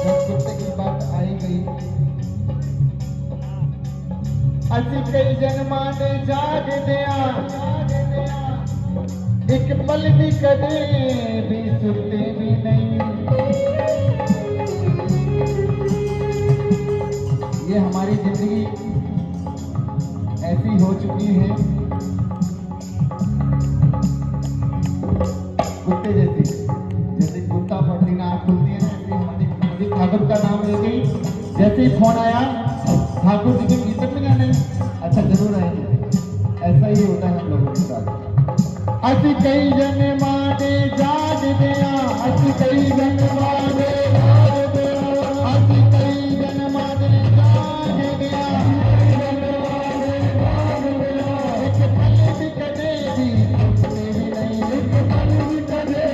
कुत्ते की बात आई गई। ਅਸੀਂ कई जन्मां दे जाग दिया, एक पल भी कदे भी सुते भी नहीं। ये हमारी जिंदगी ऐसी हो चुकी है कुत्ते जैसी। जैसे कुत्ता पड़ती ना आँख खुलती है ना, ऐसे हमारी ठाकुर का नाम लेके जैसे ही फोन आया ठाकुर जी के कीर्तन में जाना है, अच्छा जरूर आएंगे। ऐसा ही होता है हम लोगों के साथ। ਅਸੀਂ कई जन्मां दे जाग दिया, ਅਸੀਂ कई जन्मां दे जाग दिया, ਅਸੀਂ कई जन्मां दे जाग दिया, एक पल भी कदे भी तेरी नहीं, एक पल भी कदे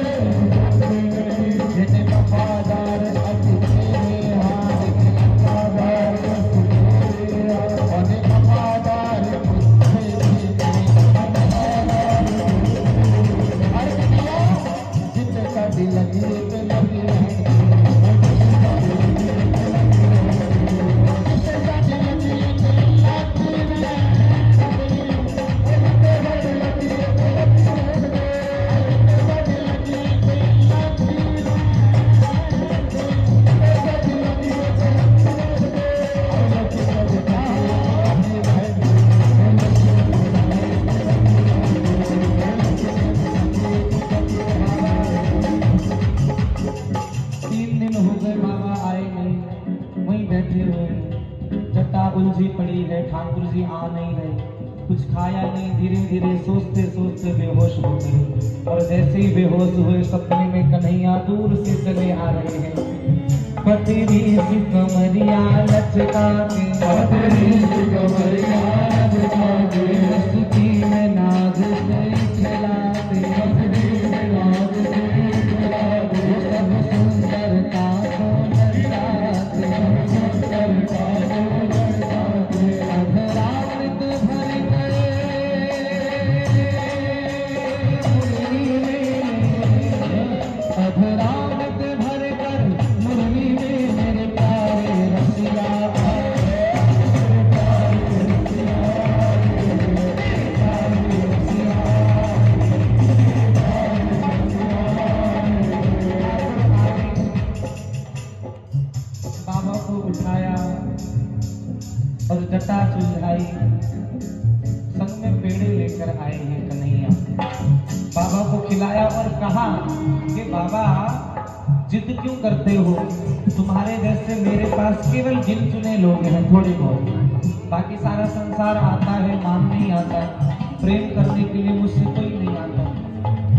जिन्हें वफादार ਅਸੀਂ तेरे हाथ के वफादार और वफादार लगी तो लगी उलझी पड़ी है, ठाकुर जी आ नहीं रहे, कुछ खाया नहीं, धीरे धीरे सोचते सोचते बेहोश हो गए। और जैसे ही बेहोश हुए सपने में कन्हैया दूर से चले आ रहे हैं। पतरी सी कमरिया लचका के, पतरी सी कमरिया लचका के, मस्ती में नाज से खिलाते, मस्ती में नाज से खिलाते, सब सुंदरता को नचाते, सुंदरता को और जटा सुलझाई, संग में पेड़े लेकर आए हैं कन्हैया। बाबा को खिलाया और कहा कि बाबा जिद क्यों करते हो, तुम्हारे जैसे मेरे पास केवल गिन चुने लोग हैं, थोड़े बहुत, बाकी सारा संसार आता है, मान नहीं आता, प्रेम करने के लिए मुझसे कोई नहीं आता।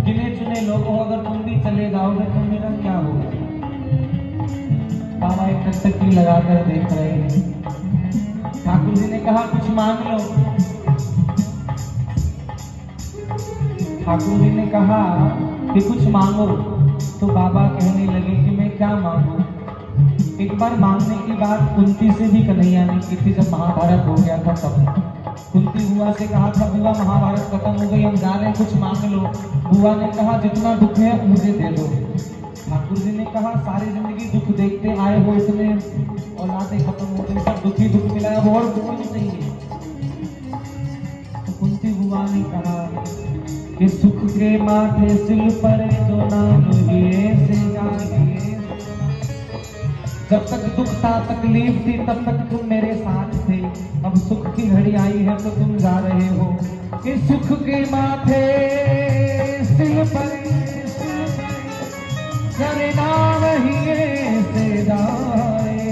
गिने चुने लोगों अगर तुम भी चले जाओगे तो मेरा क्या होगा। बाबा एक टकटकी लगाकर देख रहे हैं। ठाकुर जी ने कहा कुछ मांग लो। ठाकुर जी ने कहा कि कुछ मांगो। तो बाबा कहने लगे कि मैं क्या मांगू। एक बार मांगने की बात कुंती से भी कन्हैया ने की थी, जब महाभारत हो गया था तब। कुंती बुआ से कहा था बुआ महाभारत खत्म हो गई, हम जा रहे हैं, कुछ मांग लो। बुआ ने कहा जितना दुख है मुझे दे दो। ठाकुर जी ने कहा सारी जिंदगी दुख देखते आए हो, इतने औलादें खत्म हो गई, सब दुखी दुख मिलाया, वो और दुख नहीं चाहिए। तो कुंती बुआ ने कहा कि सुख के माथे सिल पर जो नाम लिए से जागे, जब तक दुख था तकलीफ थी तब तक तुम मेरे साथ थे, अब सुख की घड़ी आई है तो तुम जा रहे हो। कि सुख के माथे सिल पर करे नाम ही से जाए,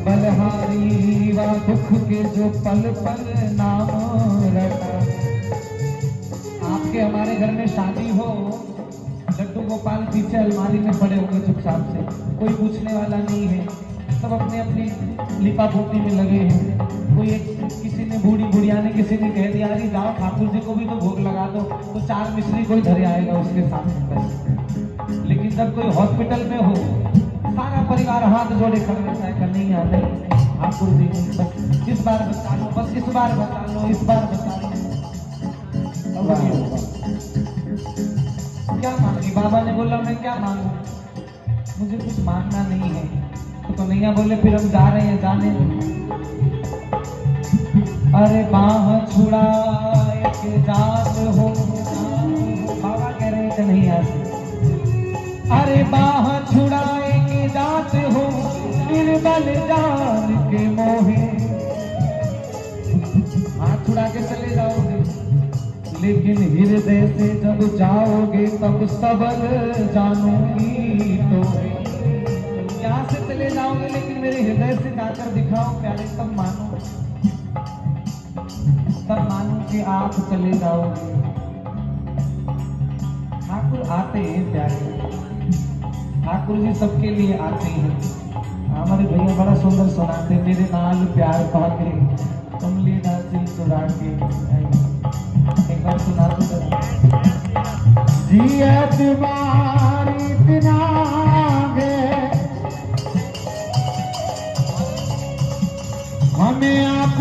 बलहारी वा दुख के जो पल पल नाम रटा। आपके हमारे घर में शादी हो, लड्डू गोपाल पीछे अलमारी में पड़े होंगे चुपचाप से, कोई पूछने वाला नहीं है, सब अपने अपनी लिपा पोती में लगे हैं। कोई एक किसी ने बूढ़ी बुढ़िया ने किसी ने कह दिया अरे जाओ ठाकुर जी को भी तो भोग लगा दो, तो 4 मिश्री कोई धरे आएगा उसके सामने। लेकिन जब कोई हॉस्पिटल में हो, सारा परिवार हाथ जोड़े खड़े रहता है, नहीं आ नहीं ठाकुर जी बस इस बार बचा लो, बस इस बार बचा लो, इस बार बचा लो। क्या मांगी? बाबा ने बोला मैं क्या मांगू? मुझे कुछ मांगना नहीं है। तो कन्हैया बोले फिर हम जा रहे हैं, जाने दो। अरे बाह छुड़ाए के जात हो, बाबा कह रहे हैं कन्हैया से, अरे बाह छुड़ाए के जात हो, निर्बल जान के मोहे। हाथ छुड़ा के चले जाओगे, लेकिन हृदय से जब जाओगे तब सबल जानूंगी तो। यहाँ से चले जाओगे लेकिन मेरे हृदय से जाकर दिखाओ प्यारे, तब मानो, तब मानो कि आप चले जाओगे। ठाकुर आते हैं प्यारे, ठाकुर जी सबके लिए आते हैं। हमारे भैया बड़ा सुंदर सुनाते, मेरे नाल प्यार पाके कमली नाचिल चुरा के। एक बार सुना दो जरा। जियत बारी इतना गे, हमें आप